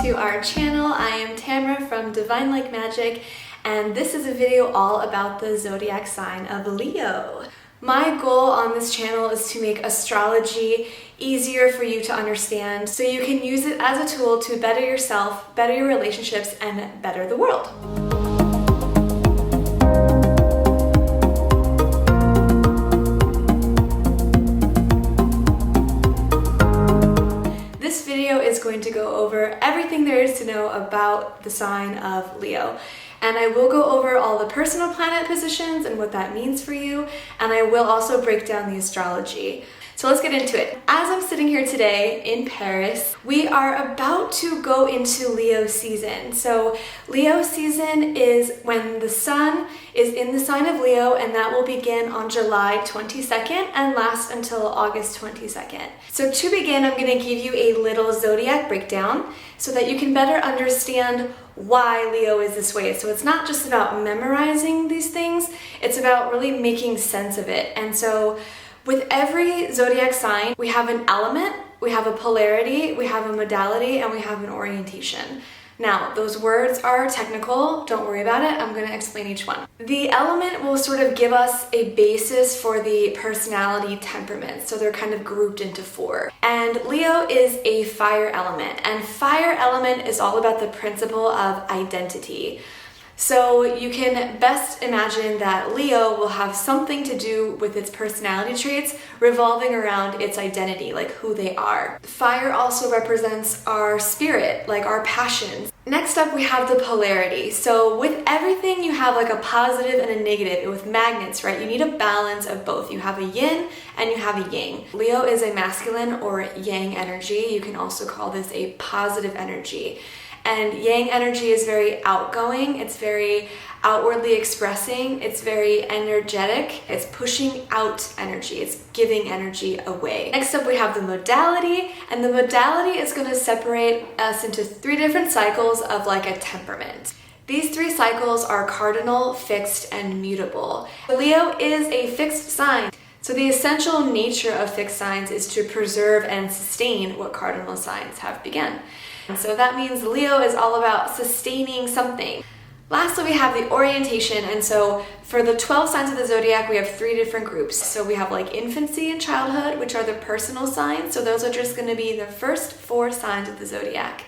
to our channel. I am Tamara from Divine Like Magic, and this is a video all about the zodiac sign of Leo. My goal on this channel is to make astrology easier for you to understand so you can use it as a tool to better yourself, better your relationships, and better the world. This video is going to go over everything there is to know about the sign of Leo. And I will go over all the personal planet positions and what that means for you, and I will also break down the astrology. So let's get into it. As I'm sitting here today in Paris, we are about to go into Leo season. So Leo season is when the sun is in the sign of Leo, and that will begin on July 22nd and last until August 22nd. So to begin, I'm going to give you a little zodiac breakdown so that you can better understand why Leo is this way. So it's not just about memorizing these things, it's about really making sense of it. And so with every zodiac sign, we have an element, we have a polarity, we have a modality, and we have an orientation. Now, those words are technical, don't worry about it, I'm going to explain each one. The element will sort of give us a basis for the personality temperament, so they're kind of grouped into four. And Leo is a fire element, and fire element is all about the principle of identity. So you can best imagine that Leo will have something to do with its personality traits revolving around its identity, like who they are. Fire also represents our spirit, like our passions. Next up, we have the polarity. So with everything, you have like a positive and a negative. With magnets, right? You need a balance of both. You have a yin and you have a yang. Leo is a masculine or yang energy. You can also call this a positive energy. And yang energy is very outgoing, it's very outwardly expressing, it's very energetic, it's pushing out energy, it's giving energy away. Next up we have the modality, and the modality is going to separate us into three different cycles of like a temperament. These three cycles are cardinal, fixed, and mutable. Leo is a fixed sign. So the essential nature of fixed signs is to preserve and sustain what cardinal signs have begun. And so that means Leo is all about sustaining something. Lastly, we have the orientation, and so for the 12 signs of the zodiac, we have three different groups. So we have like infancy and childhood, which are the personal signs. So those are just going to be the first four signs of the zodiac.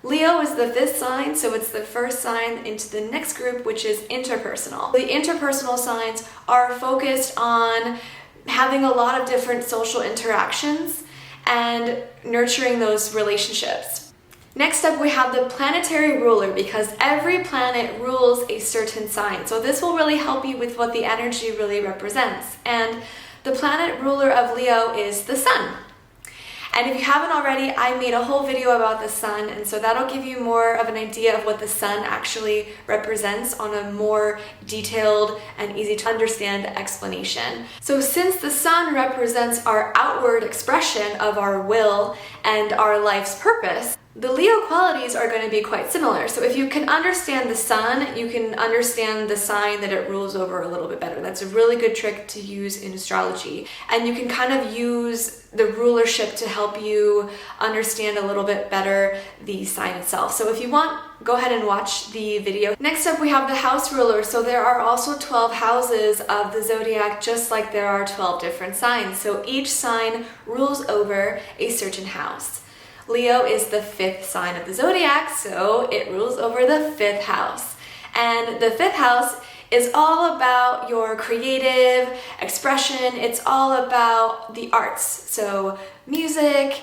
Leo is the fifth sign, so it's the first sign into the next group, which is interpersonal. The interpersonal signs are focused on having a lot of different social interactions and nurturing those relationships. Next up, we have the planetary ruler, because every planet rules a certain sign. So this will really help you with what the energy really represents. And the planet ruler of Leo is the sun. And if you haven't already, I made a whole video about the sun, and so that'll give you more of an idea of what the sun actually represents on a more detailed and easy to understand explanation. So since the sun represents our outward expression of our will and our life's purpose, the Leo qualities are going to be quite similar. So if you can understand the sun, you can understand the sign that it rules over a little bit better. That's a really good trick to use in astrology. And you can kind of use the rulership to help you understand a little bit better the sign itself. So if you want, go ahead and watch the video. Next up, we have the house ruler. So there are also 12 houses of the zodiac, just like there are 12 different signs. So each sign rules over a certain house. Leo is the fifth sign of the zodiac, so it rules over the fifth house. And the fifth house is all about your creative expression. It's all about the arts. So music,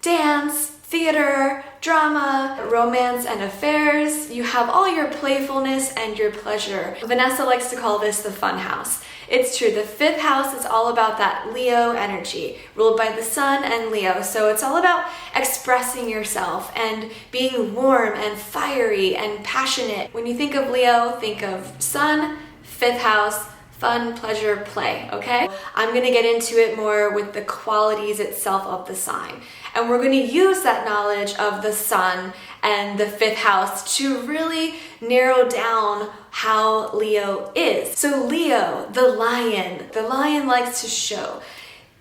dance, theater, drama, romance, and affairs. You have all your playfulness and your pleasure. Vanessa likes to call this the fun house. It's true, the fifth house is all about that Leo energy, ruled by the sun and Leo. So it's all about expressing yourself and being warm and fiery and passionate. When you think of Leo, think of sun, fifth house, fun, pleasure, play, okay? I'm gonna get into it more with the qualities itself of the sign. And we're gonna use that knowledge of the sun and the fifth house to really narrow down how Leo is. So Leo, the lion likes to show.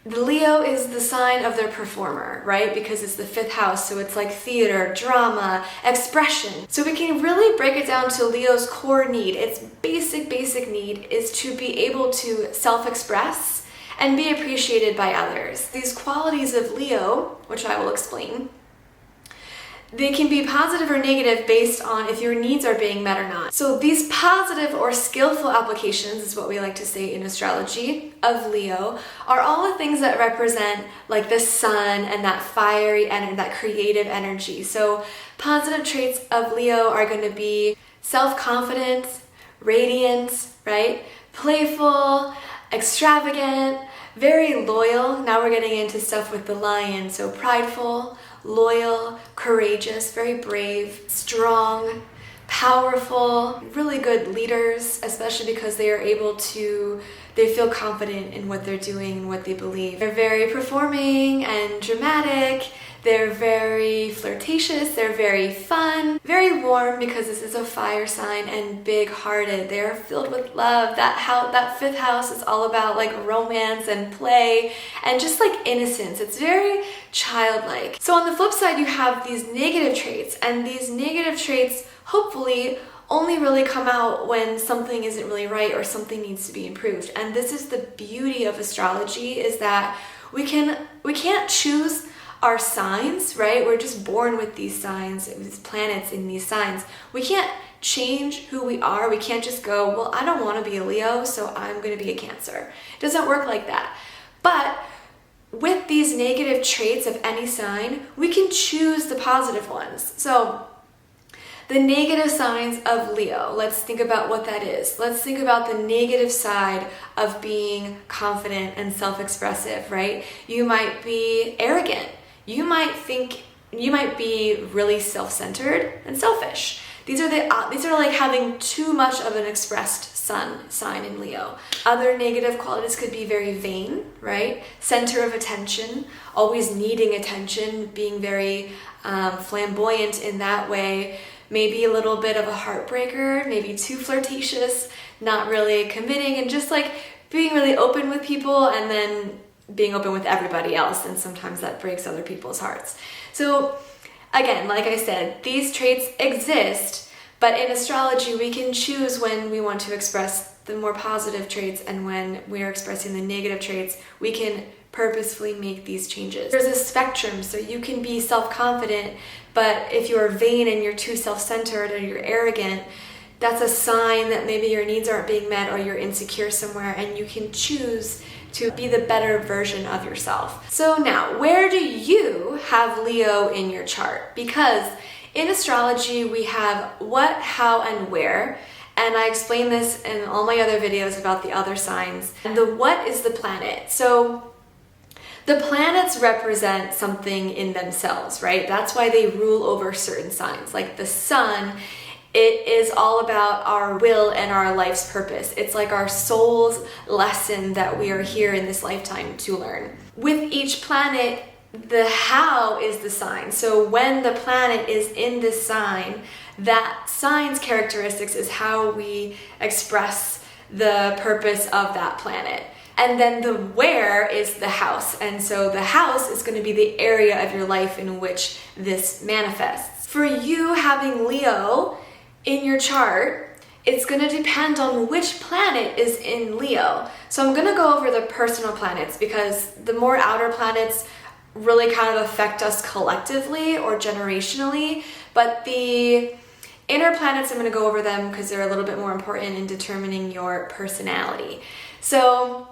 The Leo is the sign of the performer, right? Because it's the 5th house, so it's like theater, drama, expression. So we can really break it down to Leo's core need. Its basic need is to be able to self-express and be appreciated by others. These qualities of Leo, which I will explain, they can be positive or negative based on if your needs are being met or not. So these positive or skillful applications, is what we like to say in astrology, of Leo, are all the things that represent like the sun and that fiery and that creative energy. So positive traits of Leo are going to be self-confidence, radiance, right? Playful, extravagant, very loyal. Now we're getting into stuff with the lion. So prideful, loyal, courageous, very brave, strong, powerful, really good leaders, especially because they feel confident in what they're doing and what they believe. They're very performing and dramatic. They're very flirtatious, they're very fun, very warm because this is a fire sign, and big-hearted. They're filled with love. That 5th house is all about like romance and play and just like innocence. It's very childlike. So on the flip side, you have these negative traits, and these negative traits hopefully only really come out when something isn't really right or something needs to be improved. And this is the beauty of astrology, is that we can't choose our signs, right? We're just born with these signs, these planets in these signs. We can't change who we are. We can't just go, well, I don't want to be a Leo, so I'm going to be a Cancer. It doesn't work like that. But with these negative traits of any sign, we can choose the positive ones. So the negative signs of Leo, let's think about what that is. Let's think about the negative side of being confident and self-expressive, right? You might be arrogant. You might be really self-centered and selfish. These are like having too much of an expressed sun sign in Leo. Other negative qualities could be very vain, right? Center of attention, always needing attention, being very flamboyant in that way. Maybe a little bit of a heartbreaker, maybe too flirtatious, not really committing, and just like being really open with people and then being open with everybody else, and sometimes that breaks other people's hearts. So again, like I said, these traits exist, but in astrology we can choose when we want to express the more positive traits, and when we're expressing the negative traits, we can purposefully make these changes. There's a spectrum, so you can be self-confident, but if you're vain and you're too self-centered or you're arrogant, that's a sign that maybe your needs aren't being met or you're insecure somewhere, and you can choose to be the better version of yourself. So now, where do you have Leo in your chart? Because in astrology, we have what, how, and where. And I explain this in all my other videos about the other signs. And the what is the planet. So the planets represent something in themselves, right? That's why they rule over certain signs. Like the sun, it is all about our will and our life's purpose. It's like our soul's lesson that we are here in this lifetime to learn. With each planet, the how is the sign. So when the planet is in this sign, that sign's characteristics is how we express the purpose of that planet. And then the where is the house. And so the house is going to be the area of your life in which this manifests. For you having Leo in your chart, it's going to depend on which planet is in Leo. So I'm going to go over the personal planets, because the more outer planets really kind of affect us collectively or generationally, but the inner planets, I'm going to go over them because they're a little bit more important in determining your personality. So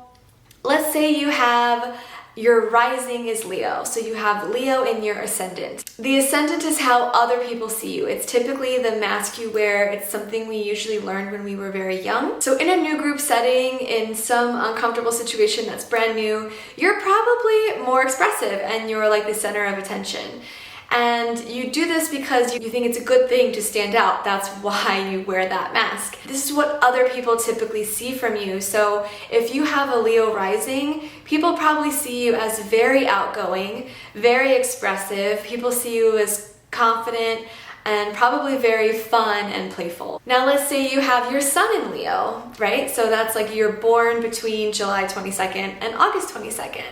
let's say you have your rising is Leo, so you have Leo in your ascendant. The ascendant is how other people see you. It's typically the mask you wear. It's something we usually learned when we were very young. So in a new group setting, in some uncomfortable situation that's brand new, you're probably more expressive and you're like the center of attention. And you do this because you think it's a good thing to stand out. That's why you wear that mask. This is what other people typically see from you. So if you have a Leo rising, people probably see you as very outgoing, very expressive. People see you as confident, and probably very fun and playful. Now let's say you have your sun in Leo, right? So that's like you're born between July 22nd and August 22nd.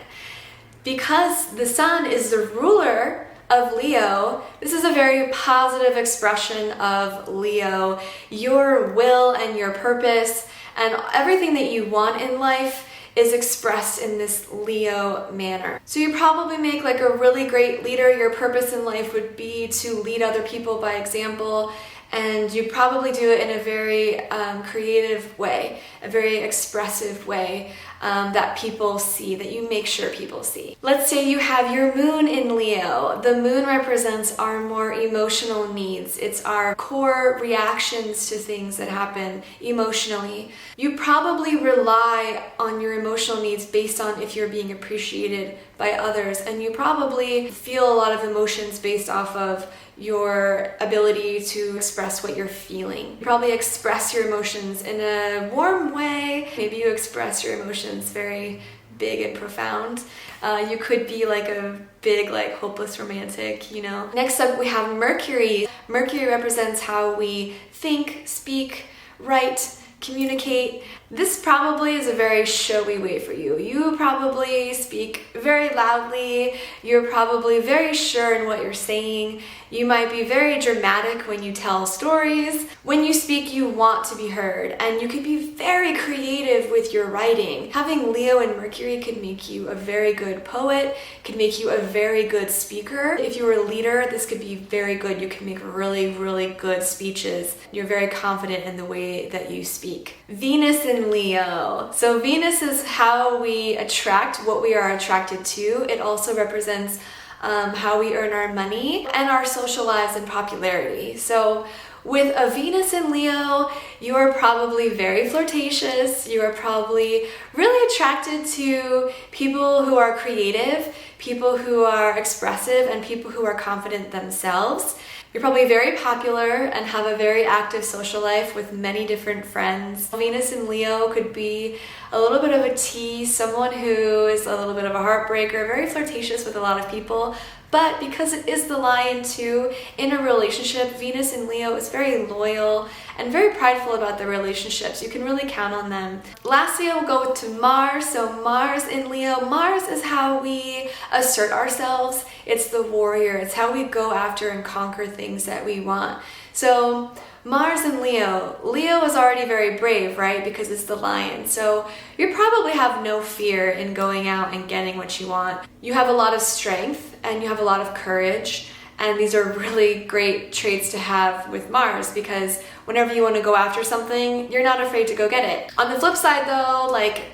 Because the sun is the ruler of Leo, this is a very positive expression of Leo, your will and your purpose, and everything that you want in life is expressed in this Leo manner. So you probably make like a really great leader. Your purpose in life would be to lead other people by example, and you probably do it in a very creative way, a very expressive way that people see, that you make sure people see. Let's say you have your moon in Leo. The moon represents our more emotional needs. It's our core reactions to things that happen emotionally. You probably rely on your emotional needs based on if you're being appreciated by others, and you probably feel a lot of emotions based off of your ability to express what you're feeling. You probably express your emotions in a warm way. Maybe you express your emotions very big and profound. You could be like a big, like hopeless romantic, you know. Next up, we have Mercury. Mercury represents how we think, speak, write, communicate. This probably is a very showy way for you. You probably speak very loudly. You're probably very sure in what you're saying. You might be very dramatic when you tell stories. When you speak, you want to be heard, and you could be very creative with your writing. Having Leo and Mercury could make you a very good poet, could make you a very good speaker. If you were a leader, this could be very good. You can make really, really good speeches. You're very confident in the way that you speak. Venus in Leo. So Venus is how we attract what we are attracted to. It also represents how we earn our money and our social lives and popularity. So with a Venus in Leo, you are probably very flirtatious. You are probably really attracted to people who are creative, people who are expressive, and people who are confident themselves. You're probably very popular and have a very active social life with many different friends. Venus in Leo could be a little bit of a tease, someone who is a little bit of a heartbreaker, very flirtatious with a lot of people. But because it is the lion too, in a relationship, Venus in Leo is very loyal and very prideful about their relationships. You can really count on them. Lastly, we'll go to Mars. So Mars in Leo. Mars is how we assert ourselves. It's the warrior. It's how we go after and conquer things that we want. So Mars in Leo. Leo is already very brave, right? Because it's the lion. So you probably have no fear in going out and getting what you want. You have a lot of strength and you have a lot of courage. And these are really great traits to have with Mars, because whenever you want to go after something, you're not afraid to go get it. On the flip side though, like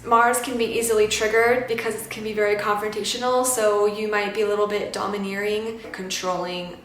Mars can be easily triggered because it can be very confrontational, so you might be a little bit domineering, controlling,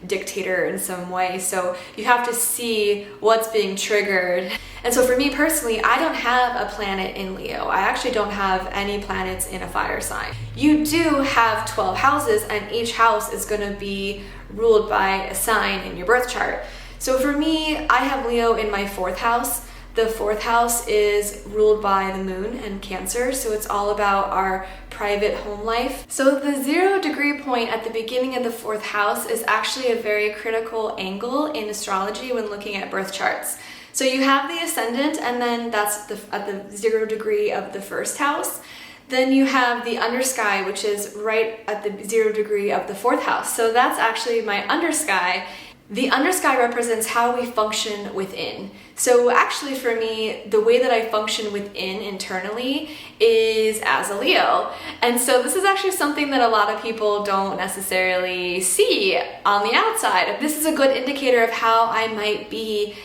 dictator in some way. So you have to see what's being triggered. And so for me personally, I don't have a planet in Leo. I actually don't have any planets in a fire sign. You do have 12 houses, and each house is going to be ruled by a sign in your birth chart. So for me, I have Leo in my 4th house. The 4th house is ruled by the moon and Cancer, so it's all about our private home life. So the 0 degree point at the beginning of the 4th house is actually a very critical angle in astrology when looking at birth charts. So you have the ascendant, and then that's at the 0 degree of the 1st house. Then you have the undersky, which is right at the 0 degree of the 4th house. So that's actually my undersky. The undersky represents how we function within. So actually for me, the way that I function within internally is as a Leo. And so this is actually something that a lot of people don't necessarily see on the outside. This is a good indicator of how I might be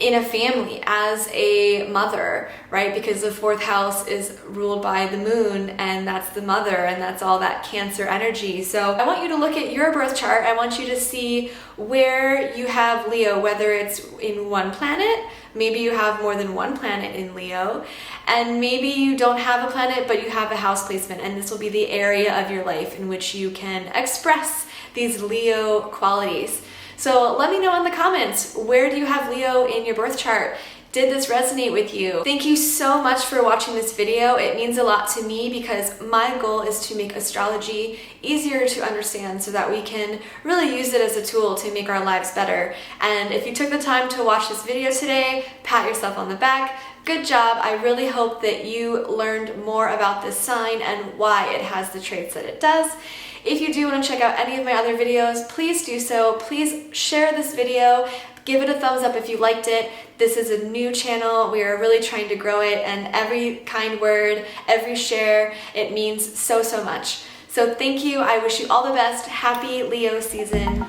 in a family as a mother, right? Because the 4th house is ruled by the moon, and that's the mother, and that's all that Cancer energy. So I want you to look at your birth chart. I want you to see where you have Leo, whether it's in one planet, maybe you have more than one planet in Leo, and maybe you don't have a planet, but you have a house placement, and this will be the area of your life in which you can express these Leo qualities. So let me know in the comments, where do you have Leo in your birth chart? Did this resonate with you? Thank you so much for watching this video. It means a lot to me because my goal is to make astrology easier to understand so that we can really use it as a tool to make our lives better. And if you took the time to watch this video today, pat yourself on the back. Good job. I really hope that you learned more about this sign and why it has the traits that it does. If you do want to check out any of my other videos, please do so. Please share this video. Give it a thumbs up if you liked it. This is a new channel. We are really trying to grow it, and every kind word, every share, it means so, so much. So thank you. I wish you all the best. Happy Leo season.